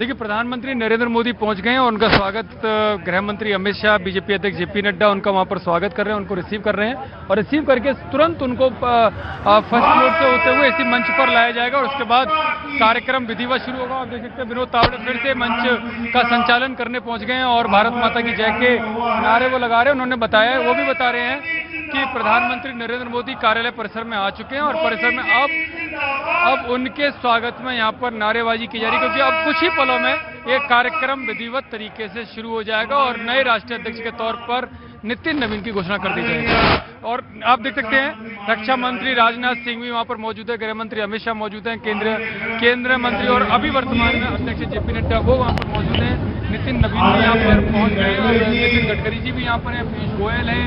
देखिए, प्रधानमंत्री नरेंद्र मोदी पहुंच गए हैं और उनका स्वागत गृह मंत्री अमित शाह, बीजेपी अध्यक्ष जेपी नड्डा उनका वहां पर स्वागत कर रहे हैं, उनको रिसीव कर रहे हैं और रिसीव करके तुरंत उनको फर्स्ट फ्लोर से होते हुए इसी मंच पर लाया जाएगा और उसके बाद कार्यक्रम विधिवत शुरू होगा। आप देख सकते हैं विनोद तावड़े फिर से मंच का संचालन करने पहुंच गए हैं और भारत माता की जय के नारे वो लगा रहे हैं। उन्होंने बताया, वो भी बता रहे हैं कि प्रधानमंत्री नरेंद्र मोदी कार्यालय परिसर में आ चुके हैं और परिसर में अब उनके स्वागत में यहाँ पर नारेबाजी की जा रही है, क्योंकि अब कुछ ही पलों में ये कार्यक्रम विधिवत तरीके से शुरू हो जाएगा और नए राष्ट्रीय अध्यक्ष के तौर पर नितिन नवीन की घोषणा कर दी जाएगी। और आप देख सकते हैं रक्षा मंत्री राजनाथ सिंह भी वहां पर मौजूद है, गृह मंत्री अमित शाह मौजूद हैं, केंद्रीय मंत्री और अभी वर्तमान में अध्यक्ष जेपी नड्डा वो वहां पर मौजूद हैं। नितिन नवीन भी यहाँ पर पहुंच गए हैं, नितिन गडकरी जी भी यहाँ पर हैं, पीयूष गोयल हैं,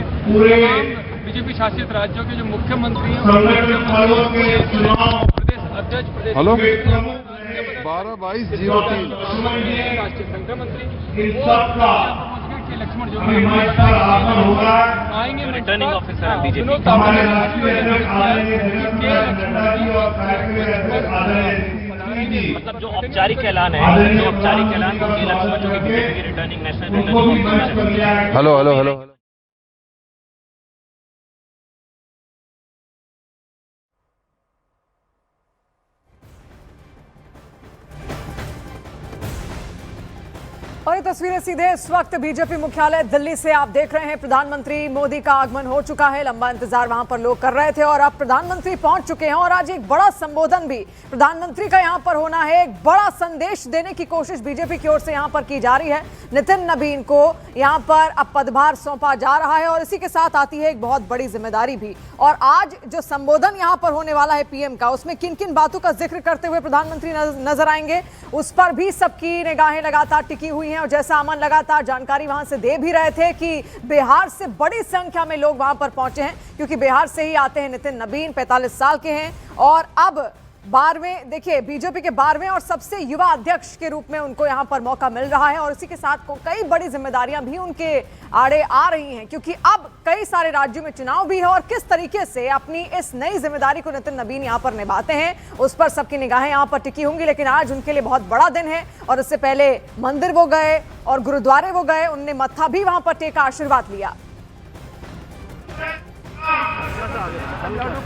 बीजेपी शासित राज्यों के जो मुख्यमंत्री हैं, प्रदेश अध्यक्ष, हेलो 12-22-03 राष्ट्रीय संगठन मंत्री लक्ष्मण जो आएंगे, रिटर्निंग ऑफिसर बीजेपी मतलब जो औपचारिक ऐलान है, जो औपचारिक ऐलान के लक्ष्मण जो कि बीजेपी के returning national returning officer. Hello और ये तस्वीरें सीधे इस वक्त बीजेपी मुख्यालय दिल्ली से आप देख रहे हैं। प्रधानमंत्री मोदी का आगमन हो चुका है, लंबा इंतजार वहां पर लोग कर रहे थे और अब प्रधानमंत्री पहुंच चुके हैं और आज एक बड़ा संबोधन भी प्रधानमंत्री का यहां पर होना है। एक बड़ा संदेश देने की कोशिश बीजेपी की ओर से यहां पर की जा रही है। नितिन नवीन को यहां पर अब पदभार सौंपा जा रहा है और इसी के साथ आती है एक बहुत बड़ी जिम्मेदारी भी। और आज जो संबोधन यहां पर होने वाला है पीएम का, उसमें किन किन बातों का जिक्र करते हुए प्रधानमंत्री नजर आएंगे, उस पर भी सबकी निगाहें लगातार टिकी हुई हैं। और जैसा अमन लगातार जानकारी वहां से दे भी रहे थे कि बिहार से बड़ी संख्या में लोग वहां पर पहुंचे हैं, क्योंकि बिहार से ही आते हैं नितिन नवीन, 45 साल के हैं और अब 12वें, देखिए बीजेपी के 12वें और सबसे युवा अध्यक्ष के रूप में उनको यहां पर मौका मिल रहा है और इसी के साथ कई बड़ी जिम्मेदारियां भी उनके आड़े आ रही हैं, क्योंकि अब कई सारे राज्यों में चुनाव भी है और किस तरीके से अपनी इस नई जिम्मेदारी को नितिन नवीन यहां पर निभाते हैं उस पर सबकी निगाहें यहां पर टिकी होंगी। लेकिन आज उनके लिए बहुत बड़ा दिन है और इससे पहले मंदिर वो गए और गुरुद्वारे वो गए, उनने मत्था भी वहां पर टेका, आशीर्वाद लिया।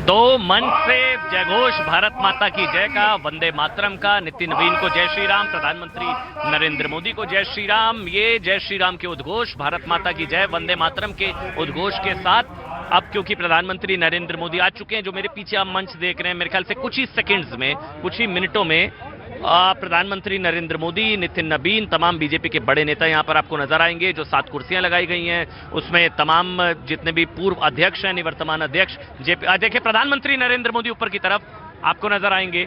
दो मंच से जयघोष भारत माता की जय का, वंदे मातरम का, नितिन नवीन को जय श्री राम, प्रधानमंत्री नरेंद्र मोदी को जय श्री राम। ये जय श्री राम के उद्घोष, भारत माता की जय, वंदे मातरम के उद्घोष के साथ अब क्योंकि प्रधानमंत्री नरेंद्र मोदी आ चुके हैं, जो मेरे पीछे आप मंच देख रहे हैं, मेरे ख्याल से कुछ ही सेकंड्स में, कुछ ही मिनटों में प्रधानमंत्री नरेंद्र मोदी, नितिन नवीन, तमाम बीजेपी के बड़े नेता यहां पर आपको नजर आएंगे। जो 7 कुर्सियां लगाई गई हैं उसमें तमाम जितने भी पूर्व अध्यक्ष हैं, निवर्तमान अध्यक्ष जेपी, देखिए प्रधानमंत्री नरेंद्र मोदी ऊपर की तरफ आपको नजर आएंगे।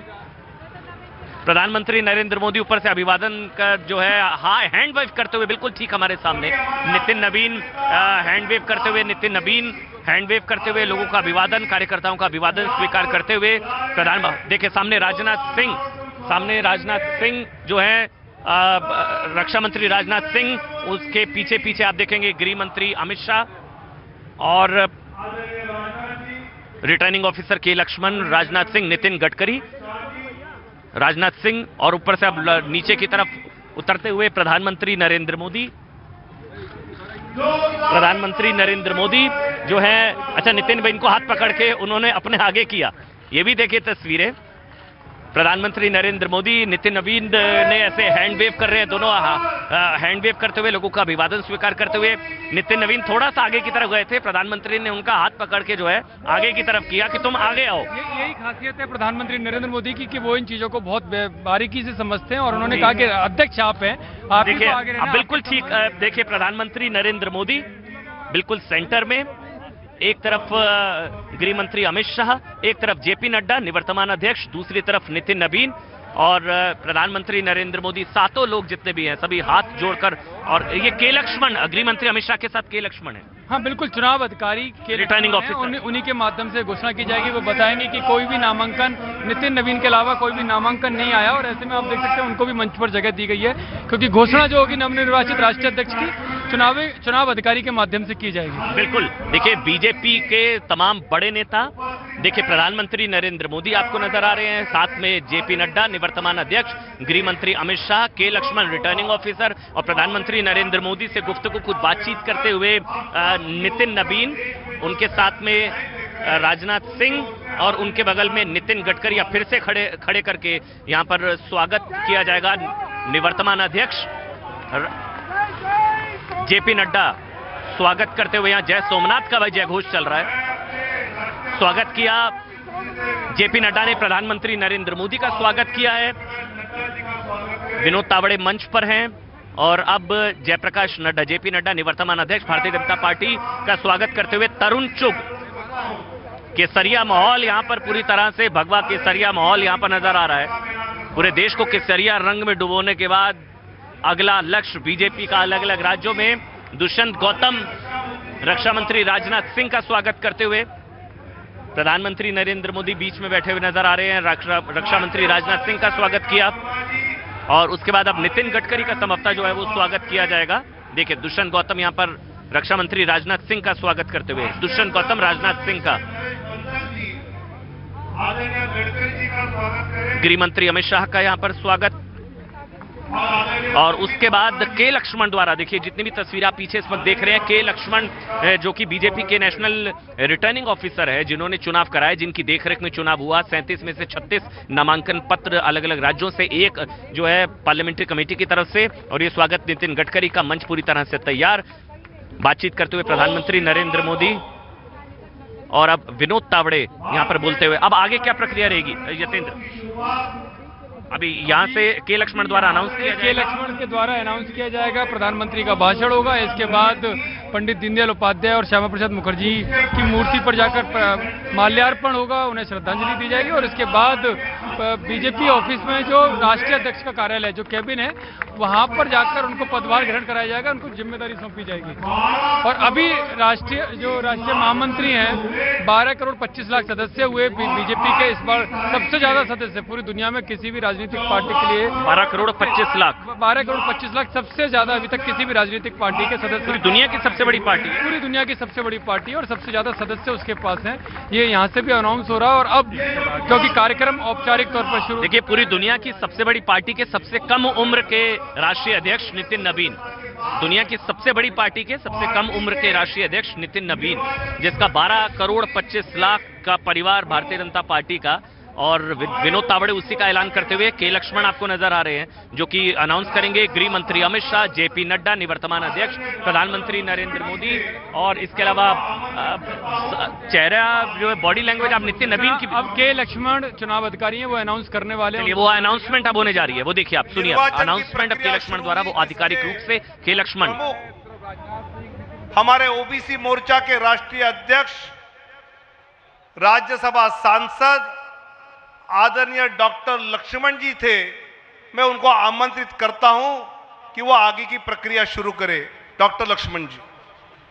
प्रधानमंत्री नरेंद्र मोदी ऊपर से अभिवादन का जो है, हाँ, हैंड वेव करते हुए बिल्कुल ठीक हमारे सामने नितिन नवीन हैंड वेव करते हुए, नितिन नवीन हैंड वेव करते हुए लोगों का अभिवादन, कार्यकर्ताओं का अभिवादन स्वीकार करते हुए देखिए सामने राजनाथ सिंह जो है रक्षा मंत्री राजनाथ सिंह, उसके पीछे पीछे आप देखेंगे गृह मंत्री अमित शाह और रिटर्निंग ऑफिसर के लक्ष्मण, राजनाथ सिंह, नितिन गडकरी, राजनाथ सिंह और ऊपर से अब नीचे की तरफ उतरते हुए प्रधानमंत्री नरेंद्र मोदी जो है, अच्छा नितिन नवीन को हाथ पकड़ के उन्होंने अपने आगे किया, ये भी देखिए तस्वीरें। प्रधानमंत्री नरेंद्र मोदी, नितिन नवीन ने ऐसे हैंड वेव कर रहे हैं, दोनों हैंड वेव करते हुए लोगों का अभिवादन स्वीकार करते हुए। नितिन नवीन थोड़ा सा आगे की तरफ गए थे, प्रधानमंत्री ने उनका हाथ पकड़ के जो है आगे की तरफ किया कि तुम आगे आओ। यही खासियत है प्रधानमंत्री नरेंद्र मोदी की कि वो इन चीजों को बहुत बारीकी से समझते हैं और उन्होंने कहा कि अध्यक्ष आप हैं, आप देखिए अब बिल्कुल ठीक, देखिए प्रधानमंत्री नरेंद्र मोदी बिल्कुल सेंटर में, एक तरफ गृह मंत्री अमित शाह, एक तरफ जेपी नड्डा निवर्तमान अध्यक्ष, दूसरी तरफ नितिन नवीन और प्रधानमंत्री नरेंद्र मोदी, सातों लोग जितने भी हैं सभी हाथ जोड़कर, और ये के लक्ष्मण, गृह मंत्री अमित शाह के साथ के लक्ष्मण है। हाँ बिल्कुल, चुनाव अधिकारी के रिटर्निंग ऑफिसर, उन्हीं के माध्यम से घोषणा की जाएगी। वो बताएंगे कि कोई भी नामांकन, नितिन नवीन के अलावा कोई भी नामांकन नहीं आया और ऐसे में आप देख सकते हैं उनको भी मंच पर जगह दी गई है, क्योंकि घोषणा जो होगी नवनिर्वाचित राष्ट्रीय अध्यक्ष की चुनाव अधिकारी के माध्यम से की जाएगी। बिल्कुल, देखिए बीजेपी के तमाम बड़े नेता, देखिए, प्रधानमंत्री नरेंद्र मोदी आपको नजर आ रहे हैं, साथ में जेपी नड्डा निवर्तमान अध्यक्ष, गृह मंत्री अमित शाह, के लक्ष्मण रिटर्निंग ऑफिसर और प्रधानमंत्री नरेंद्र मोदी से गुफ्तगू कुछ बातचीत करते हुए नितिन नवीन, उनके साथ में राजनाथ सिंह और उनके बगल में नितिन गडकरी अब फिर से खड़े करके यहां पर स्वागत किया जाएगा। निवर्तमान अध्यक्ष जेपी नड्डा स्वागत करते हुए यहां जय सोमनाथ का भाई जय घोष चल रहा है। स्वागत किया जेपी नड्डा ने, प्रधानमंत्री नरेंद्र मोदी का स्वागत किया है। विनोद तावड़े मंच पर हैं और अब जयप्रकाश नड्डा, जेपी नड्डा निवर्तमान अध्यक्ष भारतीय जनता पार्टी का स्वागत करते हुए तरुण चुग। केसरिया माहौल यहां पर पूरी तरह से भगवा केसरिया माहौल यहां पर नजर आ रहा है। पूरे देश को केसरिया रंग में डुबोने के बाद अगला लक्ष्य बीजेपी का अलग अलग राज्यों में दुष्यंत गौतम, रक्षा मंत्री राजनाथ सिंह का स्वागत करते हुए। प्रधानमंत्री नरेंद्र मोदी बीच में बैठे हुए नजर आ रहे हैं, रक्षा मंत्री राजनाथ सिंह का स्वागत किया और उसके बाद अब नितिन गडकरी का संभवतः जो है वो स्वागत किया जाएगा। देखिए, दुष्यंत गौतम यहां पर रक्षा मंत्री राजनाथ सिंह का स्वागत करते हुए, दुष्यंत गौतम राजनाथ सिंह का, गृह मंत्री अमित शाह का यहां पर स्वागत और उसके बाद के लक्ष्मण द्वारा, देखिए जितनी भी तस्वीरें आप पीछे इस वक्त देख रहे हैं, के लक्ष्मण जो कि बीजेपी के नेशनल रिटर्निंग ऑफिसर है, जिन्होंने चुनाव कराए, जिनकी देखरेख में चुनाव हुआ। 37 में से 36 नामांकन पत्र अलग अलग राज्यों से, एक जो है पार्लियामेंट्री कमेटी की तरफ से, और ये स्वागत नितिन गडकरी का मंच पूरी तरह से तैयार। बातचीत करते हुए प्रधानमंत्री नरेंद्र मोदी और अब विनोद तावड़े यहां पर बोलते हुए। अब आगे क्या प्रक्रिया रहेगी यतेंद्र? अभी यहां से के लक्ष्मण द्वारा अनाउंस किया जाएगा, के लक्ष्मण के द्वारा अनाउंस किया जाएगा, प्रधानमंत्री का भाषण होगा। इसके बाद पंडित दीनदयाल उपाध्याय और श्यामा प्रसाद मुखर्जी की मूर्ति पर जाकर माल्यार्पण होगा, उन्हें श्रद्धांजलि दी जाएगी और इसके बाद बीजेपी ऑफिस में जो राष्ट्रीय अध्यक्ष का कार्यालय है, जो कैबिन है, वहां पर जाकर उनको पदभार ग्रहण कराया जाएगा, उनको जिम्मेदारी सौंपी जाएगी। और अभी जो राष्ट्रीय महामंत्री हैं, 12 करोड़ 25 लाख सदस्य हुए बीजेपी के, इस बार सबसे ज्यादा सदस्य पूरी दुनिया में किसी भी राजनीतिक पार्टी के लिए। 12 करोड़ 25 लाख 12 करोड़ 25 लाख सबसे ज्यादा अभी तक किसी भी राजनीतिक पार्टी के सदस्य। पूरी दुनिया की सबसे बड़ी पार्टी है, पूरी दुनिया की सबसे बड़ी पार्टी और सबसे ज्यादा सदस्य उसके पास हैं। ये यहाँ से भी अनाउंस हो रहा है और अब क्योंकि कार्यक्रम औपचारिक तौर पर शुरू। देखिए, पूरी दुनिया की सबसे बड़ी पार्टी के सबसे कम उम्र के राष्ट्रीय अध्यक्ष नितिन नवीन, दुनिया की सबसे बड़ी पार्टी के सबसे कम उम्र के राष्ट्रीय अध्यक्ष नितिन नवीन, जिसका 12 करोड़ 25 लाख का परिवार भारतीय जनता पार्टी का, और विनोद तावड़े उसी का ऐलान करते हुए के लक्ष्मण आपको नजर आ रहे हैं, जो कि अनाउंस करेंगे गृह मंत्री अमित शाह, जेपी नड्डा निवर्तमान अध्यक्ष, प्रधानमंत्री नरेंद्र मोदी, और इसके अलावा चेहरा जो है बॉडी लैंग्वेज आप नितिन नवीन की। अब के लक्ष्मण चुनाव अधिकारी हैं, वो अनाउंस करने वाले हैं। वो अनाउंसमेंट अब होने जा रही है, वो देखिए आप सुनिए अनाउंसमेंट अब के लक्ष्मण द्वारा, वो आधिकारिक रूप से के लक्ष्मण। हमारे ओबीसी मोर्चा के राष्ट्रीय अध्यक्ष, राज्यसभा सांसद आदरणीय डॉक्टर लक्ष्मण जी थे, मैं उनको आमंत्रित करता हूं कि वो आगे की प्रक्रिया शुरू करें। डॉक्टर लक्ष्मण जी।